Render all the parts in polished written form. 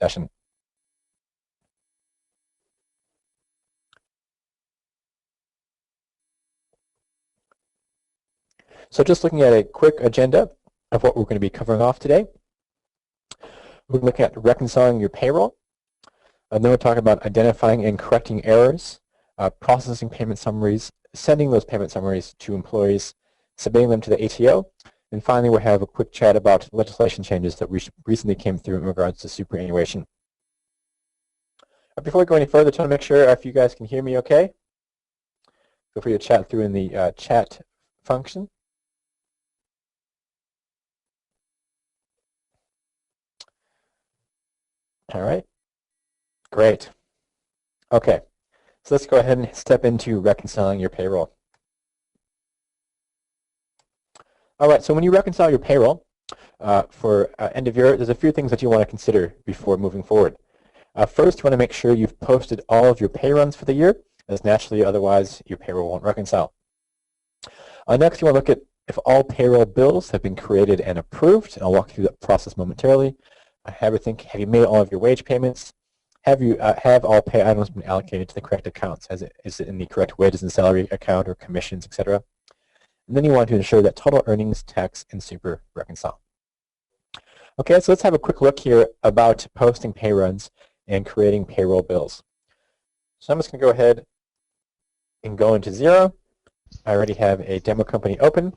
session. So just looking at a quick agenda of what we're going to be covering off today. We're looking at reconciling your payroll. And then we're talking about identifying and correcting errors, processing payment summaries, sending those payment summaries to employees, submitting them to the ATO. And finally, we'll have a quick chat about legislation changes that recently came through in regards to superannuation. Before we go any further, I just want to make sure if you guys can hear me okay. Feel free to chat through in the chat function. All right, great. Okay, so let's go ahead and step into reconciling your payroll. All right, so when you reconcile your payroll for end of year, there's a few things that you want to consider before moving forward. First, you want to make sure you've posted all of your pay runs for the year, as naturally otherwise your payroll won't reconcile. Next, you want to look at if all payroll bills have been created and approved. I'll walk through that process momentarily. Have you made all of your wage payments? Have all pay items been allocated to the correct accounts? Is it in the correct wages and salary account or commissions, etc.? And then you want to ensure that total earnings, tax, and super reconcile. Okay, so let's have a quick look here about posting pay runs and creating payroll bills. So I'm just going to go ahead and go into Xero. I already have a demo company open.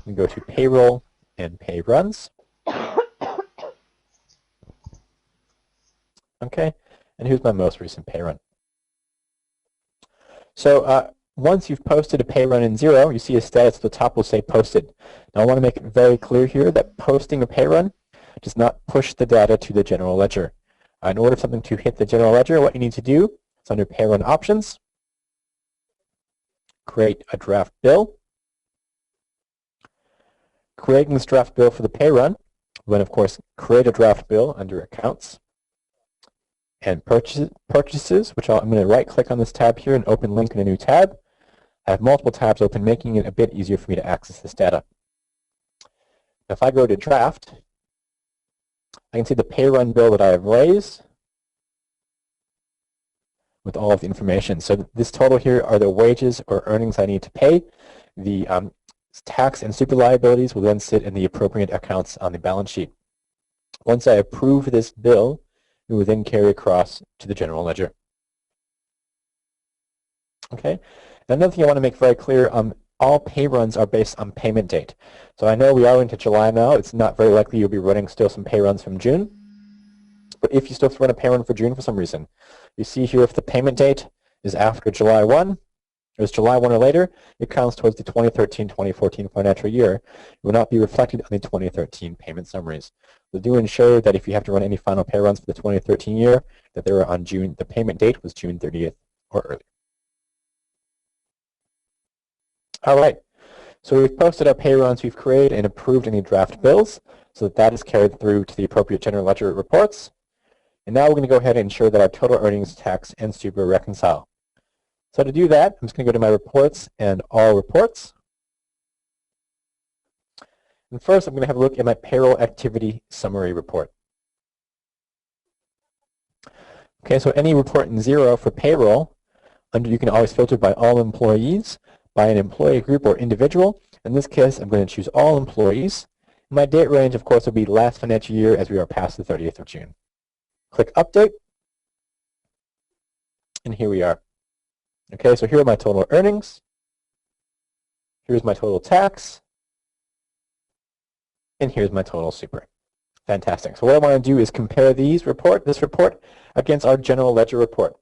We go to payroll and pay runs. Okay, and here's my most recent pay run. So once you've posted a pay run in Xero, you see a status at the top will say posted. Now I want to make it very clear here that posting a pay run does not push the data to the general ledger. In order for something to hit the general ledger, what you need to do is under pay run options, create a draft bill. Creating this draft bill for the pay run, then of course create a draft bill under accounts. And purchases, which I'm going to right-click on this tab here and open link in a new tab. I have multiple tabs open, making it a bit easier for me to access this data. If I go to draft, I can see the pay run bill that I have raised with all of the information. So this total here are the wages or earnings I need to pay. The tax and super liabilities will then sit in the appropriate accounts on the balance sheet. Once I approve this bill, it will then carry across to the general ledger. Okay. Another thing I want to make very clear, all pay runs are based on payment date. So I know we are into July now. It's not very likely you'll be running still some pay runs from June. But if you still run a pay run for June for some reason, you see here if the payment date is after July 1, or it's July 1 or later, it counts towards the 2013-2014 financial year. It will not be reflected on the 2013 payment summaries. So do ensure that if you have to run any final pay runs for the 2013 year, that they were on June, the payment date was June 30th or earlier. All right, so we've posted our pay runs, we've created and approved any draft bills, so that is carried through to the appropriate general ledger reports. And now we're going to go ahead and ensure that our total earnings, tax, and super reconcile. So to do that, I'm just going to go to my reports and all reports. And first, I'm going to have a look at my payroll activity summary report. Okay, so any report in Xero for payroll, you can always filter by all employees, by an employee group or individual. In this case, I'm going to choose all employees. My date range, of course, will be last financial year as we are past the 30th of June. Click Update, and here we are. Okay, so here are my total earnings. Here's my total tax. And here's my total super. Fantastic. So what I want to do is compare this report against our general ledger report.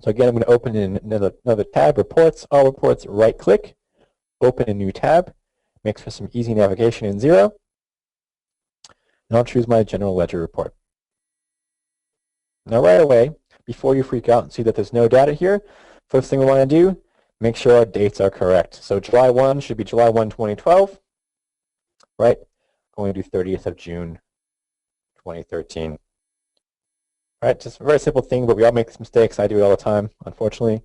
So again, I'm going to open in another tab, Reports, All Reports, right-click, open a new tab. Makes for some easy navigation in Xero. And I'll choose my general ledger report. Now right away, before you freak out and see that there's no data here, first thing we want to do, make sure our dates are correct. So July 1 should be July 1, 2012, right? Going to do 30th of June, 2013. All right, just a very simple thing, but we all make these mistakes. I do it all the time, unfortunately.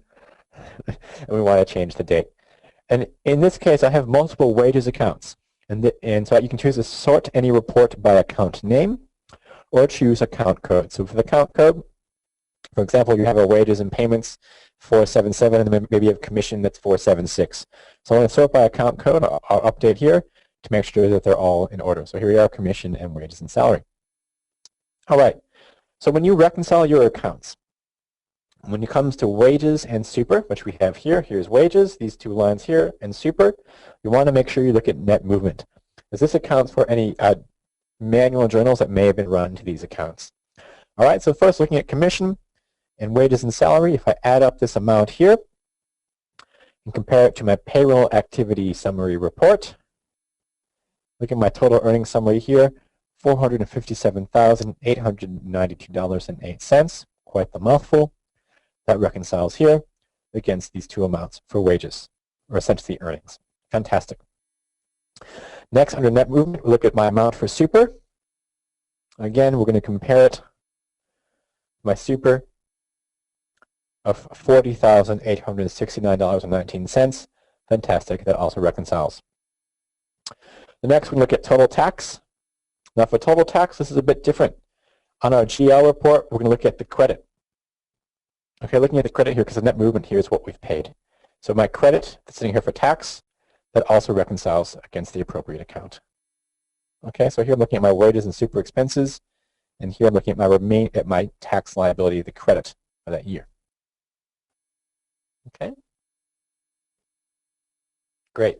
And we want to change the date. And in this case, I have multiple wages accounts. And so you can choose to sort any report by account name, or choose account code. So for the account code, for example, you have a wages and payments 477, and then maybe you have commission that's 476. So I'm going to sort by account code. I'll update here to make sure that they're all in order. So here we are, commission and wages and salary. All right. So when you reconcile your accounts, when it comes to wages and super, which we have here, here's wages, these two lines here, and super, you want to make sure you look at net movement, as this accounts for any manual journals that may have been run to these accounts. All right, so first looking at commission and wages and salary, if I add up this amount here and compare it to my payroll activity summary report, look at my total earnings summary here, $457,892.08, quite the mouthful. That reconciles here against these two amounts for wages, or essentially earnings. Fantastic. Next, under net movement, we look at my amount for super. Again, we're going to compare it, my super of $40,869.19. Fantastic. That also reconciles. The next, we look at total tax. Now, for total tax, this is a bit different. On our GL report, we're going to look at the credit. Okay, looking at the credit here, because the net movement here is what we've paid. So my credit that's sitting here for tax, that also reconciles against the appropriate account. Okay, so here I'm looking at my wages and super expenses, and here I'm looking at my tax liability, the credit for that year. Okay, great.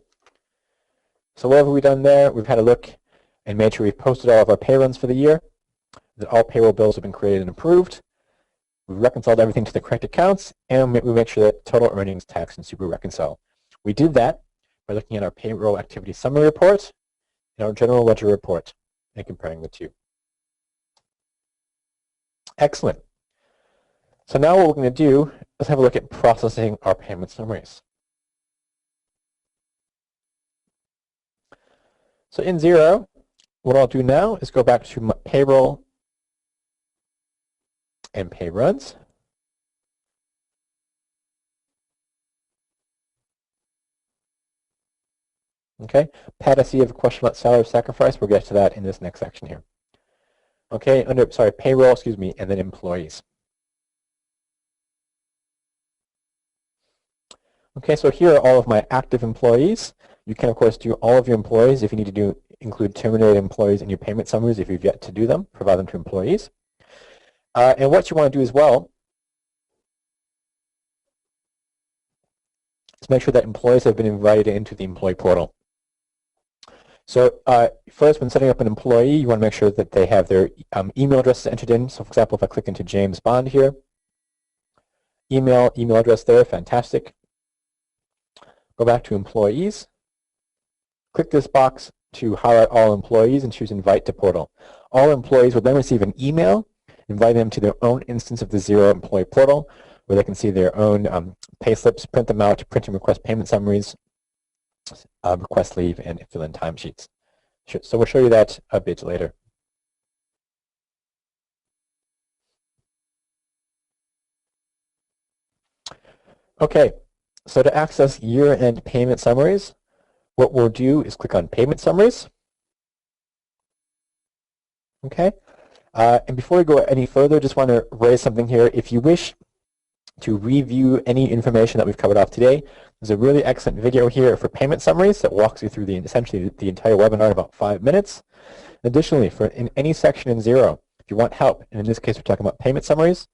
So what have we done there? We've had a look and made sure we've posted all of our pay runs for the year, that all payroll bills have been created and approved. We've reconciled everything to the correct accounts, and we make sure that total earnings, tax, and super reconcile. We did that by looking at our payroll activity summary report and our general ledger report and comparing the two. Excellent. So now what we're going to do is have a look at processing our payment summaries. So in Xero, what I'll do now is go back to my payroll and pay runs. Okay, Pat, I see you have a question about salary sacrifice. We'll get to that in this next section here. Okay, payroll, and then employees. Okay, so here are all of my active employees. You can, of course, do all of your employees if you need to include terminated employees in your payment summaries if you've yet to do them, provide them to employees. And what you want to do as well is make sure that employees have been invited into the employee portal. So first, when setting up an employee, you want to make sure that they have their email addresses entered in. So for example, if I click into James Bond here, email address there, fantastic. Go back to employees. Click this box to highlight all employees and choose invite to portal. All employees will then receive an email inviting them to their own instance of the Xero employee portal where they can see their own pay slips, print them out, print and request payment summaries, request leave, and fill in timesheets. So we'll show you that a bit later. Okay, so to access year-end payment summaries, what we'll do is click on Payment Summaries. Okay, and before we go any further, just want to raise something here. If you wish to review any information that we've covered off today, there's a really excellent video here for payment summaries that walks you through essentially the entire webinar in about 5 minutes. Additionally, in any section in Xero, if you want help, and in this case we're talking about payment summaries,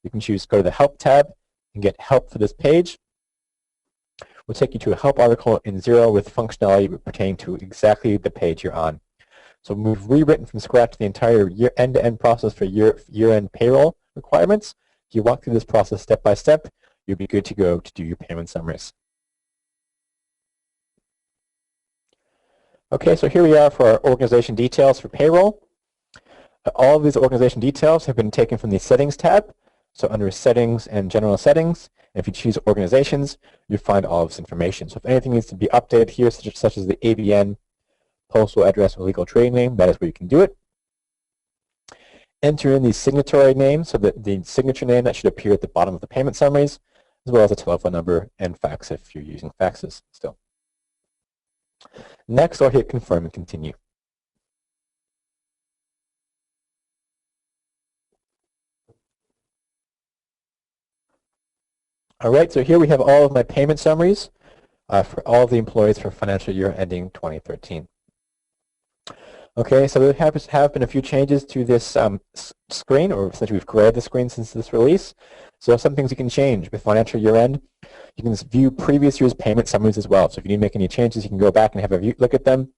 you can go to the Help tab and get help for this page. We'll take you to a help article in Xero with functionality pertaining to exactly the page you're on. So we've rewritten from scratch the entire end-to-end process for year-end payroll requirements. If you walk through this process step by step, you'll be good to go to do your payment summaries. Okay, so here we are for our organization details for payroll. All of these organization details have been taken from the Settings tab. So under Settings and General Settings, and if you choose Organizations, you find all of this information. So if anything needs to be updated here, such as the ABN, postal address, or legal trade name, that is where you can do it. Enter in the signatory name, so that the signature name that should appear at the bottom of the payment summaries, as well as a telephone number and fax if you're using faxes still. Next, I'll hit Confirm and Continue. All right, so here we have all of my payment summaries for all of the employees for financial year ending 2013. Okay, so there have been a few changes to this screen, or essentially we've created the screen since this release. So some things you can change with financial year end. You can view previous year's payment summaries as well. So if you need to make any changes, you can go back and have a look at them,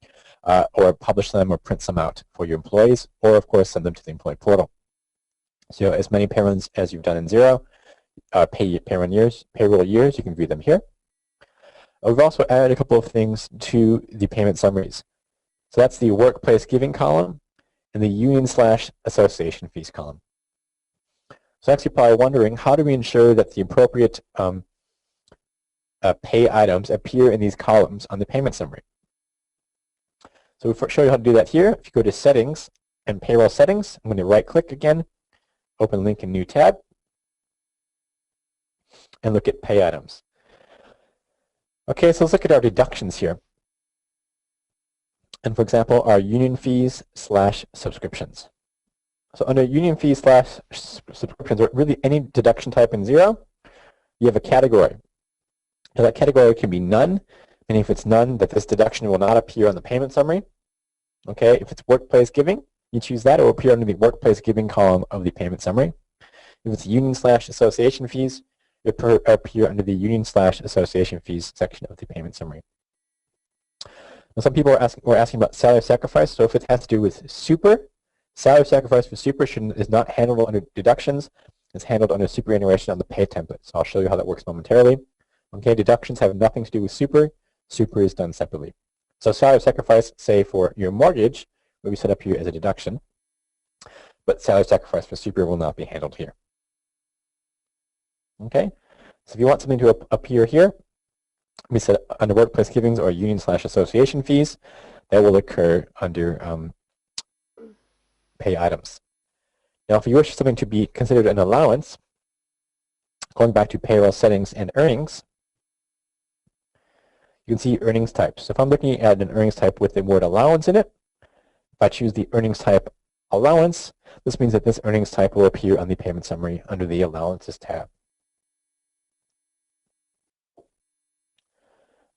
or publish them or print some out for your employees, or of course send them to the employee portal. So as many payrolls as you've done in Xero, payroll years, you can view them here. We've also added a couple of things to the payment summaries. So that's the workplace giving column and the union/association fees column. So next you're probably wondering, how do we ensure that the appropriate pay items appear in these columns on the payment summary? So we'll show you how to do that here. If you go to Settings and Payroll Settings, I'm going to right-click again, open link in New tab, and look at Pay Items. Okay, so let's look at our deductions here. And for example, our union fees/subscriptions. So under union fees/subscriptions, or really any deduction type in Xero, you have a category. Now that category can be none, meaning if it's none, that this deduction will not appear on the payment summary. Okay, if it's workplace giving, you choose that. It will appear under the workplace giving column of the payment summary. If it's union/association fees, it will appear under the union/association fees section of the payment summary. Now, some people were asking about salary sacrifice. So if it has to do with super, salary sacrifice for super is not handled under deductions. It's handled under superannuation on the pay template. So I'll show you how that works momentarily. Okay, deductions have nothing to do with super. Super is done separately. So salary sacrifice, say for your mortgage, will be set up here as a deduction. But salary sacrifice for super will not be handled here. Okay, so if you want something to appear here, we set under workplace givings or union/association fees, that will occur under pay items. Now, if you wish something to be considered an allowance, going back to payroll settings and earnings, you can see earnings types. So if I'm looking at an earnings type with the word allowance in it, if I choose the earnings type allowance, this means that this earnings type will appear on the payment summary under the allowances tab.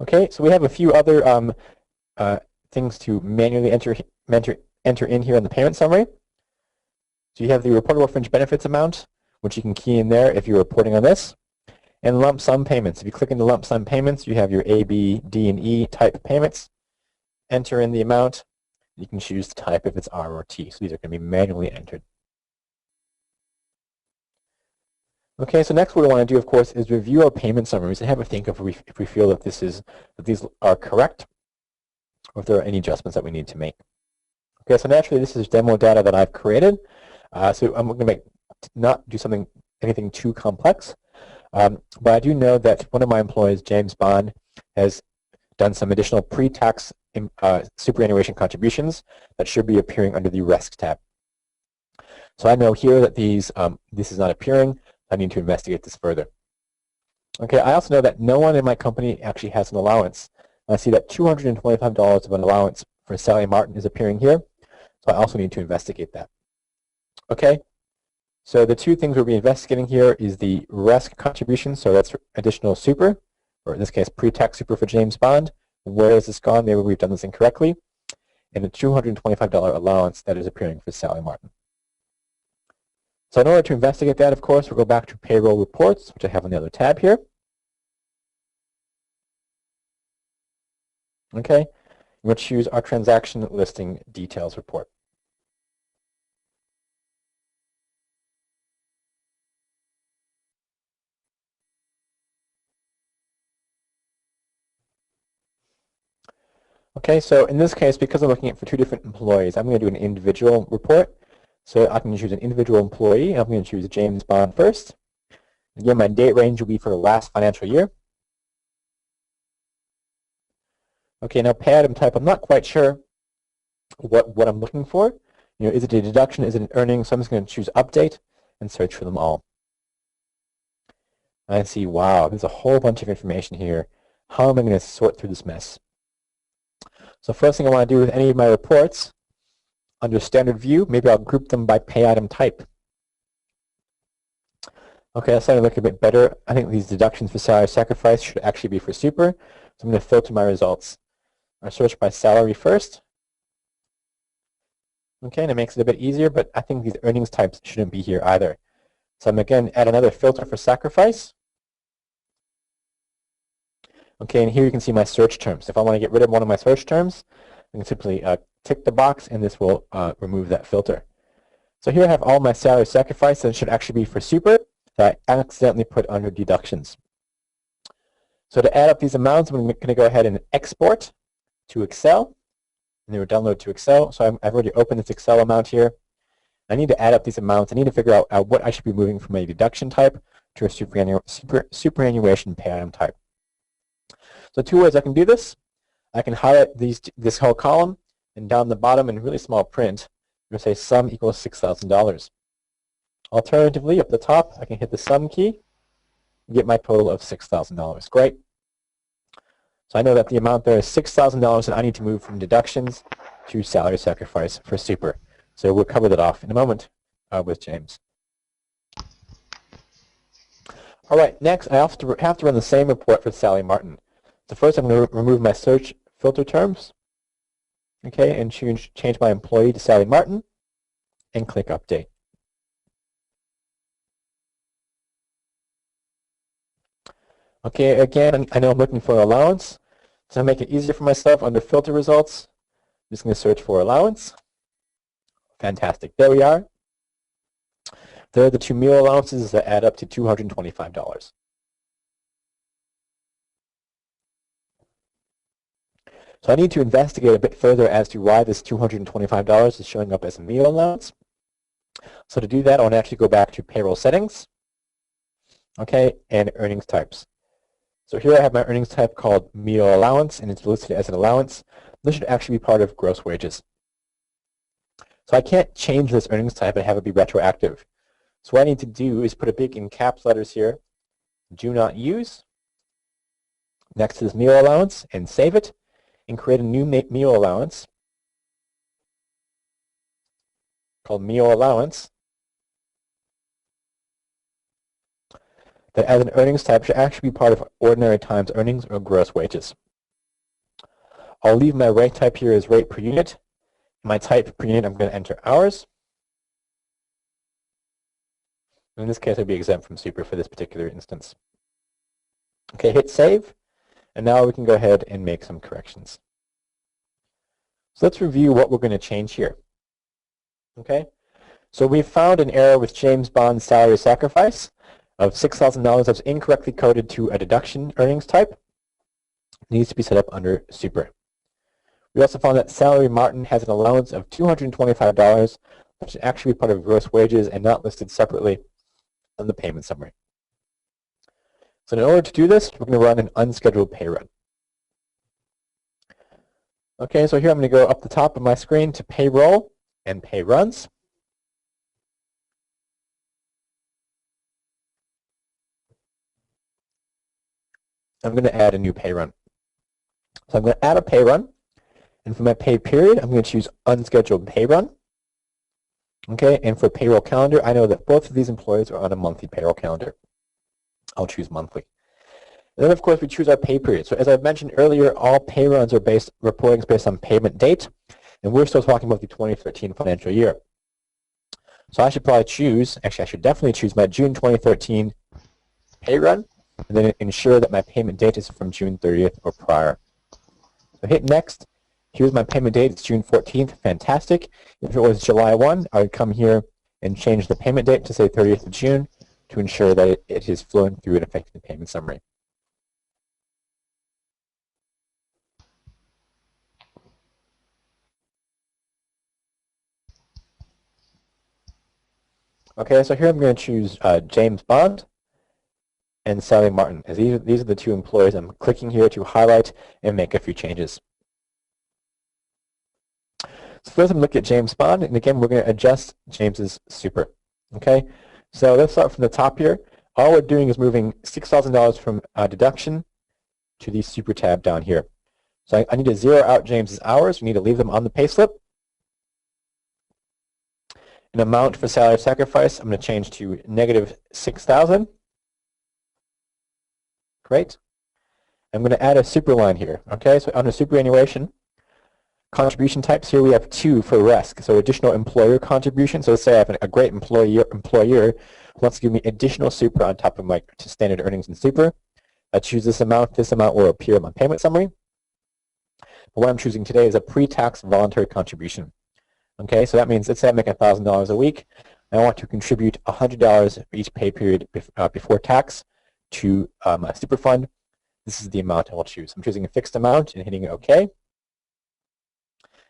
Okay, so we have a few other things to manually enter in here in the payment summary. So you have the reportable fringe benefits amount, which you can key in there if you're reporting on this, and lump sum payments. If you click into lump sum payments, you have your A, B, D, and E type payments. Enter in the amount. You can choose the type if it's R or T. So these are going to be manually entered. Okay, so next what we want to do, of course, is review our payment summaries and have a think if we feel that these are correct, or if there are any adjustments that we need to make. Okay, so naturally this is demo data that I've created. So I'm going to not do anything too complex, but I do know that one of my employees, James Bond, has done some additional pre-tax superannuation contributions that should be appearing under the RESC tab. So I know here that this is not appearing. I need to investigate this further. Okay, I also know that no one in my company actually has an allowance. I see that $225 of an allowance for Sally Martin is appearing here, so I also need to investigate that. Okay, so the two things we'll be investigating here is the RESC contribution, so that's additional super, or in this case pre-tax super for James Bond. Where has this gone? Maybe we've done this incorrectly. And the $225 allowance that is appearing for Sally Martin. So in order to investigate that, of course, we'll go back to payroll reports, which I have on the other tab here. Okay, we'll choose our transaction listing details report. Okay, so in this case, because I'm looking at for two different employees, I'm going to do an individual report. So I can choose an individual employee. I'm going to choose James Bond first. Again, my date range will be for the last financial year. Okay, now pay item type, I'm not quite sure what I'm looking for. You know, is it a deduction? Is it an earning? So I'm just going to choose update and search for them all. And I see, wow, there's a whole bunch of information here. How am I going to sort through this mess? So first thing I want to do with any of my reports, under standard view, maybe I'll group them by pay item type. Okay, that's starting to look a bit better. I think these deductions for salary sacrifice should actually be for super. So I'm going to filter my results. I search by salary first. Okay, and it makes it a bit easier, but I think these earnings types shouldn't be here either. So I'm again add another filter for sacrifice. Okay, and here you can see my search terms. If I want to get rid of one of my search terms, I can simply tick the box, and this will remove that filter. So here I have all my salary sacrifice, and it should actually be for super that I accidentally put under deductions. So to add up these amounts, I'm going to go ahead and export to Excel, and then we'll download to Excel. So I've already opened this Excel amount here. I need to add up these amounts. I need to figure out what I should be moving from a deduction type to a superannuation pay item type. So two ways I can do this. I can highlight this whole column, and down the bottom in really small print, I'm going to say sum equals $6,000. Alternatively, up the top, I can hit the sum key and get my total of $6,000. Great. So I know that the amount there is $6,000 that I need to move from deductions to salary sacrifice for super. So we'll cover that off in a moment with James. All right, next I have to run the same report for Sally Martin. So first I'm going to remove my search filter terms, okay, and change my employee to Sally Martin, and click Update. Okay, again, I know I'm looking for allowance, so to make it easier for myself under filter results, I'm just going to search for allowance. Fantastic. There we are. There are the two meal allowances that add up to $225. So I need to investigate a bit further as to why this $225 is showing up as a meal allowance. So to do that, I want to actually go back to payroll settings, okay, and earnings types. So here I have my earnings type called meal allowance, and it's listed as an allowance. This should actually be part of gross wages. So I can't change this earnings type and have it be retroactive. So what I need to do is put a big in caps letters here, do not use, next to this meal allowance, and save it, and create a new meal allowance called meal allowance that as an earnings type should actually be part of ordinary times earnings or gross wages. I'll leave my rate type here as rate per unit. My type per unit, I'm going to enter hours. In this case, I'd be exempt from super for this particular instance. Okay, hit save, and now we can go ahead and make some corrections. So let's review what we're going to change here. Okay, so we found an error with James Bond's salary sacrifice of $6,000 that's incorrectly coded to a deduction earnings type. It needs to be set up under super. We also found that Sally Martin has an allowance of $225, which is actually part of gross wages and not listed separately on the payment summary. So in order to do this, we're going to run an unscheduled pay run. Okay, so here I'm going to go up the top of my screen to payroll and pay runs. I'm going to add a new pay run. So I'm going to add a pay run, and for my pay period, I'm going to choose unscheduled pay run. Okay, and for payroll calendar, I know that both of these employees are on a monthly payroll calendar. I'll choose monthly. And then, of course, we choose our pay period. So as I mentioned earlier, all pay runs are reporting is based on payment date, and we're still talking about the 2013 financial year. So I should probably choose, actually I should definitely choose my June 2013 pay run, and then ensure that my payment date is from June 30th or prior. So hit next. Here's my payment date. It's June 14th. Fantastic. If it was July 1, I would come here and change the payment date to say 30th of June to ensure that it is flowing through and affecting the payment summary. Okay, so here I'm going to choose James Bond and Sally Martin, as these are the two employees. I'm clicking here to highlight and make a few changes. So first I'm looking at James Bond, and again we're going to adjust James's super. Okay, so let's start from the top here. All we're doing is moving $6,000 from deduction to the super tab down here. So I need to zero out James's hours. We need to leave them on the payslip. an amount for salary sacrifice, I'm going to change to negative 6,000. Great. I'm going to add a super line here. Okay, so under superannuation, contribution types here we have 2 for RESC, so additional employer contribution. So let's say I have a great employer who wants to give me additional super on top of my standard earnings and super. I choose this amount. This amount will appear in my payment summary. But what I'm choosing today is a pre-tax voluntary contribution. Okay, so that means let's say I make $1,000 a week. And I want to contribute $100 for each pay period before tax to my super fund. This is the amount I will choose. I'm choosing a fixed amount and hitting OK.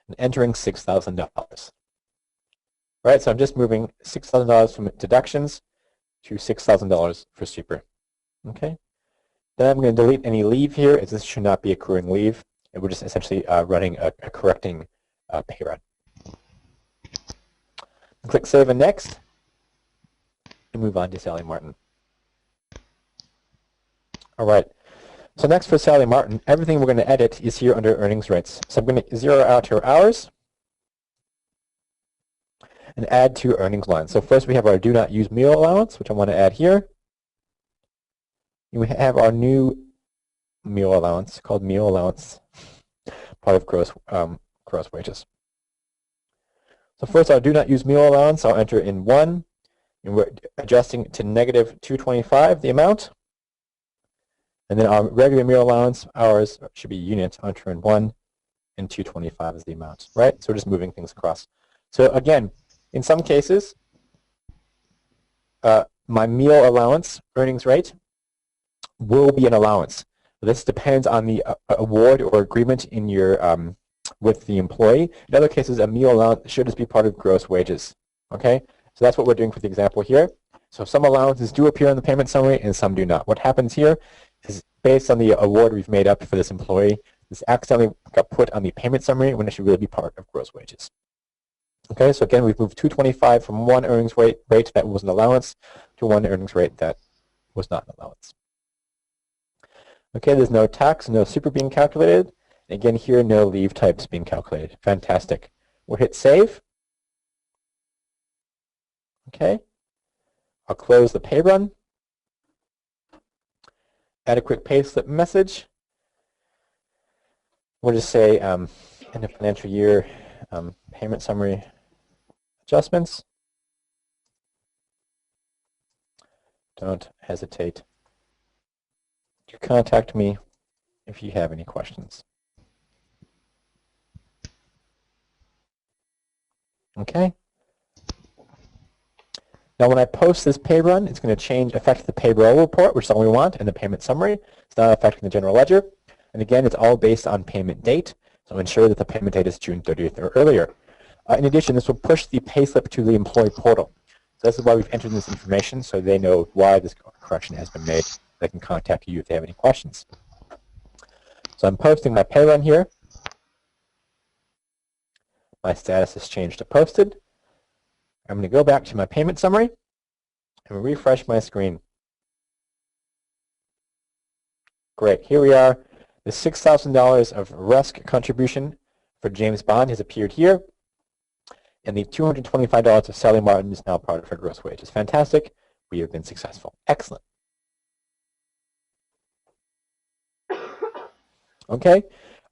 And entering $6,000. Right, so I'm just moving $6,000 from deductions to $6,000 for super. Okay. Then I'm going to delete any leave here, as this should not be accruing leave. And we're just essentially running a correcting pay run. Click Save and Next, and move on to Sally Martin. All right. So next for Sally Martin, everything we're going to edit is here under earnings rates. So I'm going to zero out her hours and add to earnings line. So first we have our do not use meal allowance, which I want to add here. And we have our new meal allowance called meal allowance, part of gross wages. So first our do not use meal allowance, I'll enter in 1, and we're adjusting to negative 225, the amount. And then our regular meal allowance hours should be units, I'll enter in 1, and 225 is the amount, right? So we're just moving things across. So again, in some cases, my meal allowance earnings rate will be an allowance. This depends on the award or agreement in your with the employee. In other cases, a meal allowance should just be part of gross wages. Okay, so that's what we're doing for the example here. So some allowances do appear in the payment summary and some do not. What happens here is based on the award we've made up for this employee, this accidentally got put on the payment summary when it should really be part of gross wages. Okay, so again, we've moved 225 from one earnings rate that was an allowance to one earnings rate that was not an allowance. Okay, there's no tax, no super being calculated. Again, here, no leave types being calculated. Fantastic. We'll hit save. Okay. I'll close the pay run. Add a quick payslip message. We'll just say end of financial year payment summary adjustments. Don't hesitate to contact me if you have any questions. Okay. Now when I post this pay run, it's going to affect the payroll report, which is all we want, and the payment summary. It's not affecting the general ledger. And again, it's all based on payment date, so ensure that the payment date is June 30th or earlier. In addition, this will push the payslip to the employee portal. So this is why we've entered this information, so they know why this correction has been made. They can contact you if they have any questions. So I'm posting my pay run here. My status has changed to posted. I'm going to go back to my payment summary and refresh my screen. Great, here we are. The $6,000 of RESC contribution for James Bond has appeared here, and the $225 of Sally Martin is now part of her gross wages. Fantastic, we have been successful. Excellent. Okay,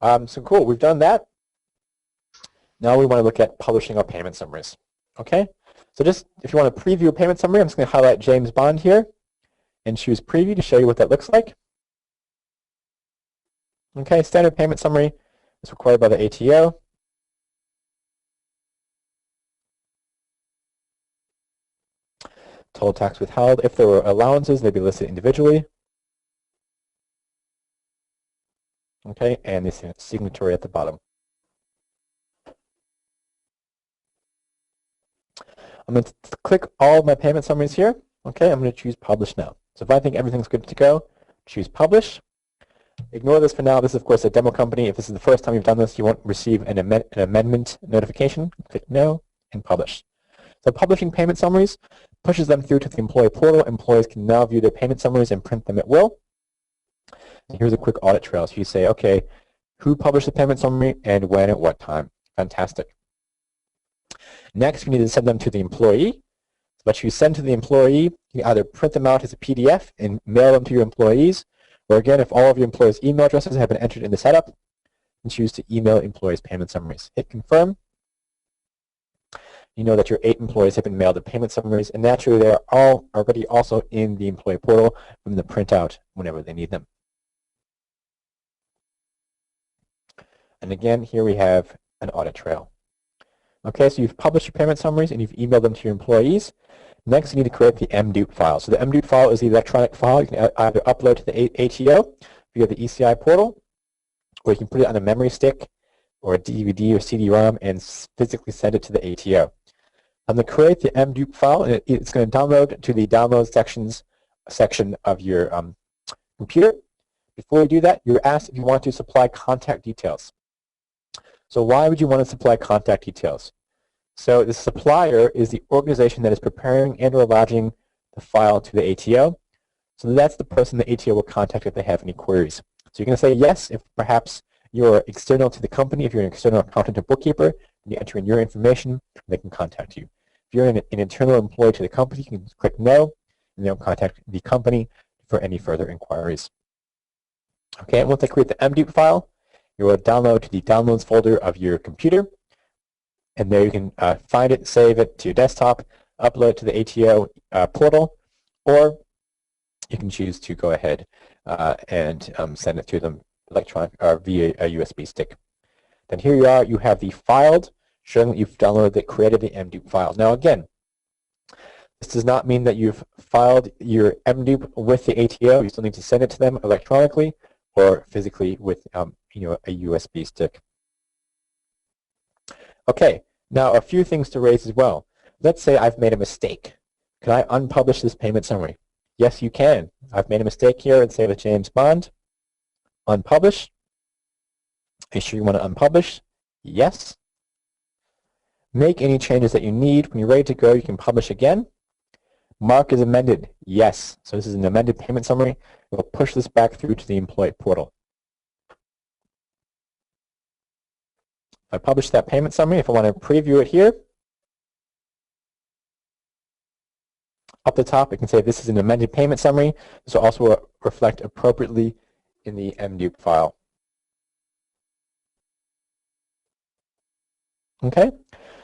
so cool, we've done that. Now we want to look at publishing our payment summaries. Okay, so just if you want to preview a payment summary, I'm just going to highlight James Bond here and choose preview to show you what that looks like. Okay, standard payment summary is required by the ATO. Total tax withheld. If there were allowances, they'd be listed individually. Okay, and the signatory at the bottom. I'm going to click all of my payment summaries here. Okay, I'm going to choose Publish now. So if I think everything's good to go, choose Publish. Ignore this for now. This is, of course, a demo company. If this is the first time you've done this, you won't receive an amendment notification. Click No and Publish. So publishing payment summaries pushes them through to the employee portal. Employees can now view their payment summaries and print them at will. And here's a quick audit trail. So you say, okay, who published the payment summary and when at what time? Fantastic. Next, we need to send them to the employee. What you send to the employee, you either print them out as a PDF and mail them to your employees, or again, if all of your employees' email addresses have been entered in the setup, you choose to email employees payment summaries. Hit confirm. You know that your 8 employees have been mailed the payment summaries, and naturally they are all already also in the employee portal from the printout whenever they need them. And again, here we have an audit trail. Okay, so you've published your payment summaries and you've emailed them to your employees. Next, you need to create the mdupe file. So the mdupe file is the electronic file you can either upload to the ATO via the ECI portal, or you can put it on a memory stick or a DVD or CD-ROM and physically send it to the ATO. I'm going to create the mdupe file, and it's going to download to the download section of your computer. Before you do that, you're asked if you want to supply contact details. So why would you want to supply contact details? So the supplier is the organization that is preparing and or lodging the file to the ATO. So that's the person the ATO will contact if they have any queries. So you're going to say yes if perhaps you're external to the company. If you're an external accountant or bookkeeper, and you enter in your information, they can contact you. If you're an internal employee to the company, you can click no, and they'll contact the company for any further inquiries. Okay, and once I create the mdupe file, you will download to the downloads folder of your computer, and there you can find it, save it to your desktop, upload it to the ATO portal, or you can choose to go ahead and send it to them electronic or via a USB stick. Then here you are, you have the filed, showing that you've downloaded, created the mdupe file. Now again, this does not mean that you've filed your mdupe with the ATO. You still need to send it to them electronically or physically with a USB stick. Okay, now a few things to raise as well. Let's say I've made a mistake. Can I unpublish this payment summary? Yes, you can. I've made a mistake here and say with James Bond. Unpublish. Are you sure you want to unpublish? Yes. Make any changes that you need. When you're ready to go, you can publish again. Mark is amended. Yes. So this is an amended payment summary. We'll push this back through to the employee portal. If I publish that payment summary, if I want to preview it here, up the top, it can say this is an amended payment summary. This will also reflect appropriately in the mdupe file. Okay?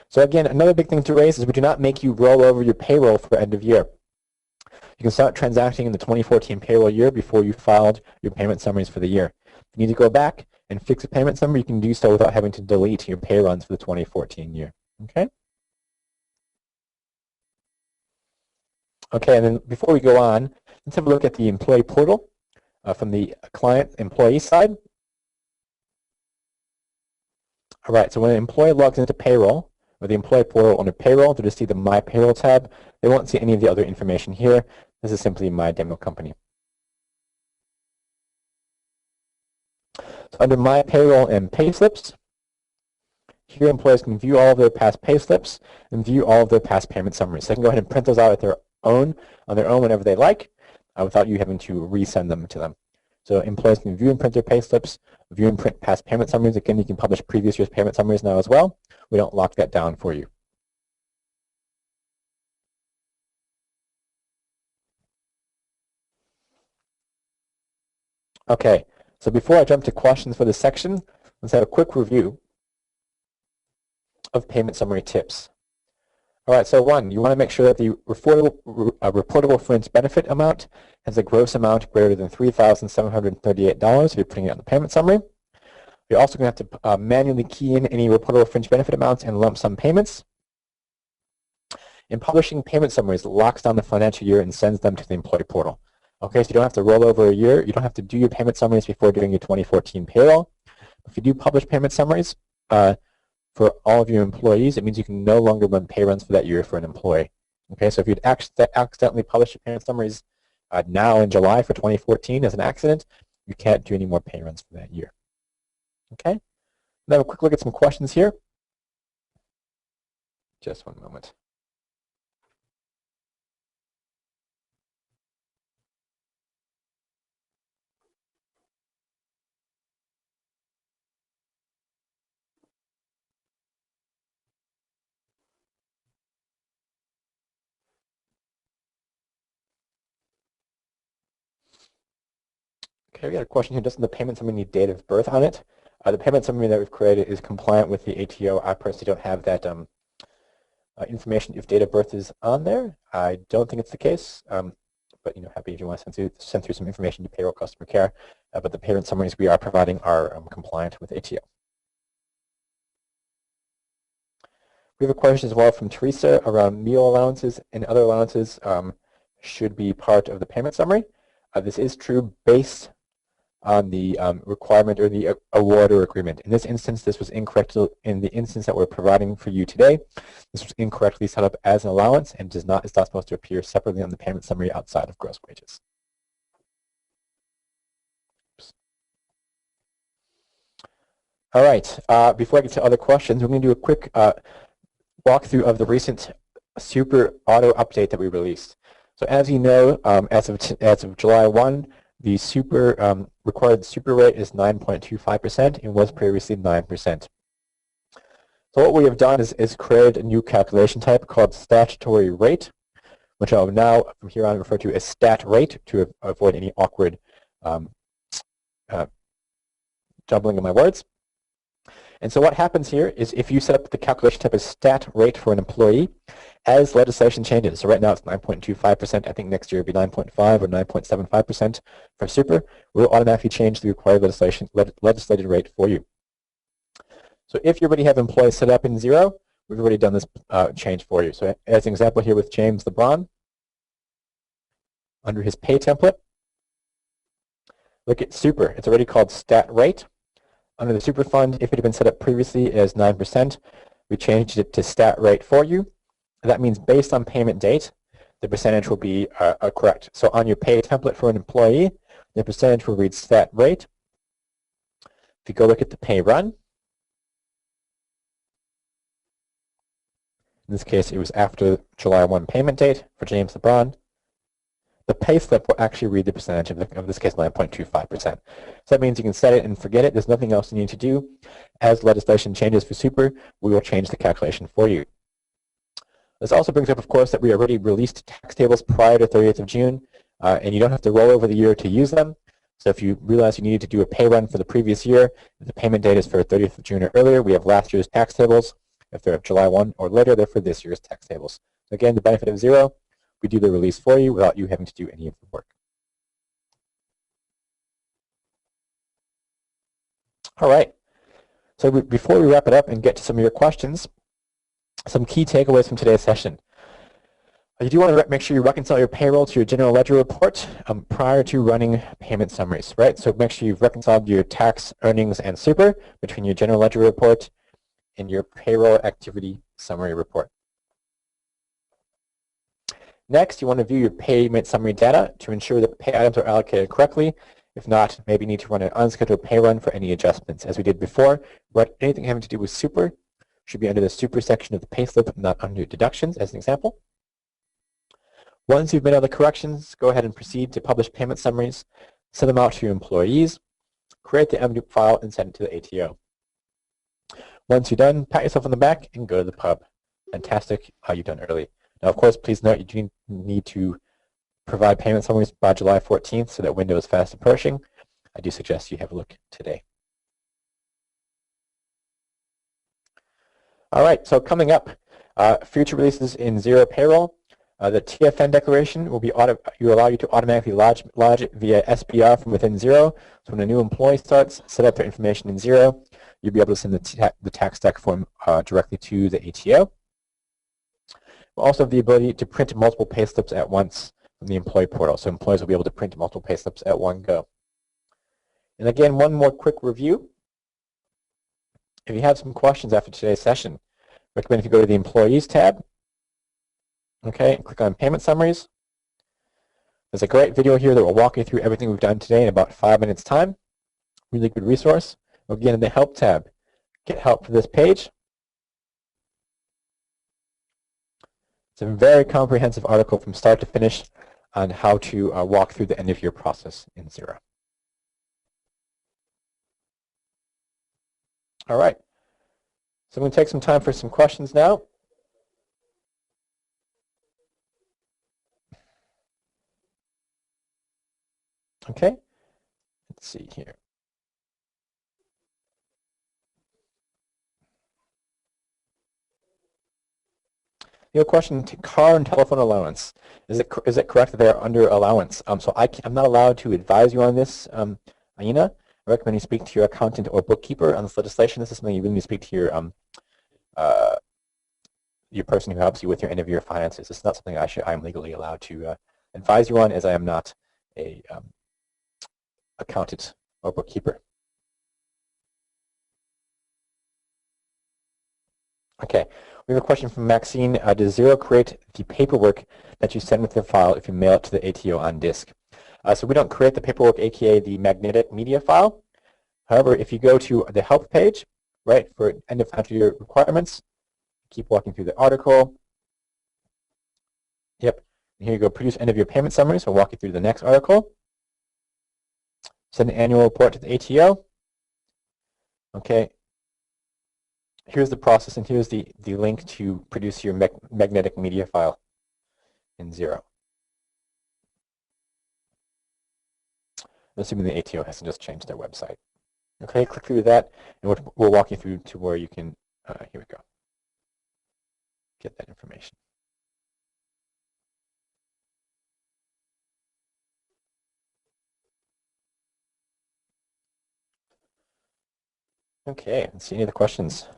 So again, another big thing to raise is we do not make you roll over your payroll for end of year. You can start transacting in the 2014 payroll year before you filed your payment summaries for the year. If you need to go back and fix a payment summary, you can do so without having to delete your pay runs for the 2014 year. Okay? Okay, and then before we go on, let's have a look at the employee portal from the client employee side. All right, so when an employee logs into payroll, or the employee portal under payroll, they'll just see the My Payroll tab. They won't see any of the other information here. This is simply my demo company. So under My Payroll and Payslips, here employees can view all of their past payslips and view all of their past payment summaries. So they can go ahead and print those out on their own whenever they like, without you having to resend them to them. So employees can view and print their payslips, view and print past payment summaries. Again, you can publish previous year's payment summaries now as well. We don't lock that down for you. Okay, so before I jump to questions for this section, let's have a quick review of payment summary tips. All right, so one, you want to make sure that the reportable fringe benefit amount has a gross amount greater than $3,738 if you're putting it on the payment summary. You're also going to have to manually key in any reportable fringe benefit amounts and lump sum payments. And publishing payment summaries locks down the financial year and sends them to the employee portal. Okay, so you don't have to roll over a year. You don't have to do your payment summaries before doing your 2014 payroll. If you do publish payment summaries for all of your employees, it means you can no longer run pay runs for that year for an employee. Okay, so if you'd accidentally publish your payment summaries now in July for 2014 as an accident, you can't do any more pay runs for that year. Okay, let's have a quick look at some questions here. Just one moment. Okay, we got a question here. Doesn't the payment summary need date of birth on it? The payment summary that we've created is compliant with the ATO. I personally don't have that information if date of birth is on there. I don't think it's the case, but happy if you want to send through some information to payroll customer care. But the payment summaries we are providing are compliant with ATO. We have a question as well from Teresa around meal allowances and other allowances should be part of the payment summary. This is true based on the requirement or the award or agreement. In this instance, this was incorrect. In the instance that we're providing for you today, this was incorrectly set up as an allowance and is not supposed to appear separately on the payment summary outside of gross wages. Oops. All right, before I get to other questions, we're going to do a quick walkthrough of the recent Super Auto update that we released. So as you know, as of July 1, the required super rate is 9.25% and was previously 9%. So what we have done is create a new calculation type called statutory rate, which I will now from here on refer to as stat rate to avoid any awkward jumbling of my words. And so what happens here is if you set up the calculation type as stat rate for an employee, as legislation changes, so right now it's 9.25%, I think next year it'll be 9.5 or 9.75% for super, we'll automatically change the required legislated rate for you. So if you already have employees set up in Xero, we've already done this change for you. So as an example here with James LeBron, under his pay template, look at super, it's already called stat rate. Under the super fund, if it had been set up previously as 9%, we changed it to stat rate for you. That means based on payment date, the percentage will be correct. So on your pay template for an employee, the percentage will read stat rate. If you go look at the pay run, in this case it was after July 1 payment date for James LeBron, the pay slip will actually read the percentage of this case 9.25%. So that means you can set it and forget it. There's nothing else you need to do. As legislation changes for super, we will change the calculation for you. This also brings up, of course, that we already released tax tables prior to 30th of June, and you don't have to roll over the year to use them. So if you realize you needed to do a pay run for the previous year, if the payment date is for 30th of June or earlier, we have last year's tax tables. If they're July 1 or later, they're for this year's tax tables. So again, the benefit of Xero, we do the release for you without you having to do any of the work. All right. So before we wrap it up and get to some of your questions, some key takeaways from today's session. You do want to make sure you reconcile your payroll to your general ledger report prior to running payment summaries, right? So make sure you've reconciled your tax, earnings, and super between your general ledger report and your payroll activity summary report. Next, you want to view your payment summary data to ensure that pay items are allocated correctly. If not, maybe you need to run an unscheduled pay run for any adjustments. As we did before, but anything having to do with super should be under the super section of the payslip, not under deductions, as an example. Once you've made all the corrections, go ahead and proceed to publish payment summaries, send them out to your employees, create the MDUP file, and send it to the ATO. Once you're done, pat yourself on the back and go to the pub. Fantastic, how you've done early. Now, of course, please note you do need to provide payment summaries by July 14th, so that window is fast approaching. I do suggest you have a look today. All right, so coming up, future releases in Xero Payroll. The TFN declaration will allow you to automatically lodge it via SBR from within Xero. So when a new employee starts, set up their information in Xero, you'll be able to send the tax deck form directly to the ATO. We'll also have the ability to print multiple pay slips at once from the employee portal. So employees will be able to print multiple pay slips at one go. And again, one more quick review. If you have some questions after today's session, I recommend if you go to the Employees tab, okay, and click on Payment Summaries. There's a great video here that will walk you through everything we've done today in about 5 minutes time. Really good resource. Again, in the Help tab, get help for this page. It's a very comprehensive article from start to finish on how to walk through the end of year process in Xero. All right, so I'm going to take some time for some questions now. Okay, Let's see here. You have a question to car and telephone allowance. Is it correct that they are under allowance? So I'm not allowed to advise you on this, Aina. I recommend you speak to your accountant or bookkeeper on this legislation. This is something you really need to speak to your person who helps you with your end of year finances. It's not something I'm legally allowed to advise you on, as I am not a accountant or bookkeeper. Okay, we have a question from Maxine. Does Xero create the paperwork that you send with the file if you mail it to the ATO on disk? So we don't create the paperwork, aka the magnetic media file. However, if you go to the help page, right, for end of financial year requirements, keep walking through the article. Yep, and here you go, produce end of year payment summary. So I'll walk you through the next article. Send an annual report to the ATO. Okay. Here's the process, and here's the link to produce your magnetic media file in Xero. Assuming the ATO hasn't just changed their website. Okay, click through that, and we'll walk you through to where you can, here we go, get that information. Okay, let's see any other questions.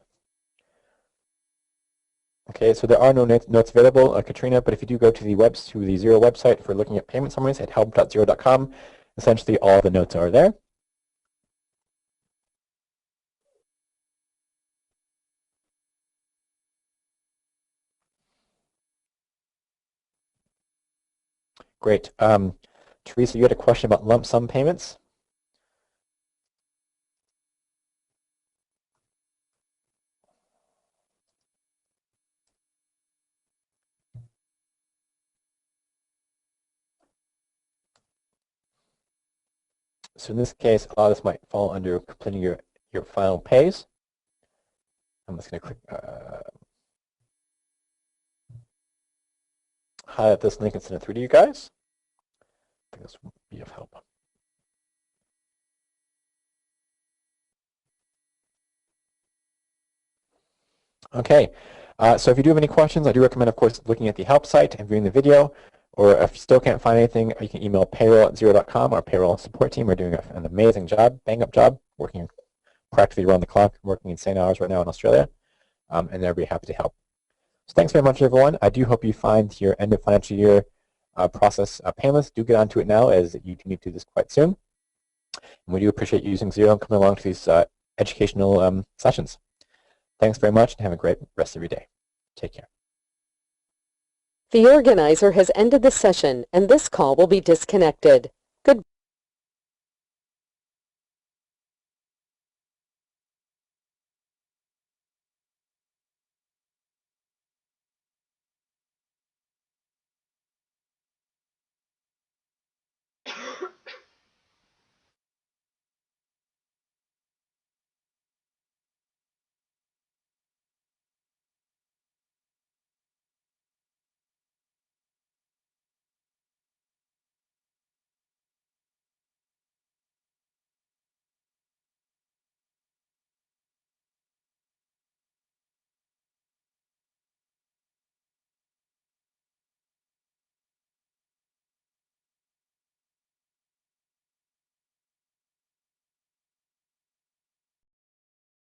Okay, so there are no notes available, Katrina, but if you do go to the Xero website for looking at payment summaries at help.xero.com, essentially all the notes are there. Great. Teresa, you had a question about lump sum payments? So in this case, a lot of this might fall under completing your final pays. I'm just going to click highlight this link and send it through to you guys. I think this will be of help. Okay, so if you do have any questions, I do recommend, of course, looking at the help site and viewing the video. Or if you still can't find anything, you can email payroll@xero.com. Our payroll support team are doing an amazing job, bang-up job, working practically around the clock, working insane hours right now in Australia, and they'll be happy to help. So thanks very much, everyone. I do hope you find your end of financial year process painless. Do get onto it now, as you need to do this quite soon. And we do appreciate you using Xero and coming along to these educational sessions. Thanks very much, and have a great rest of your day. Take care. The organizer has ended the session, and this call will be disconnected.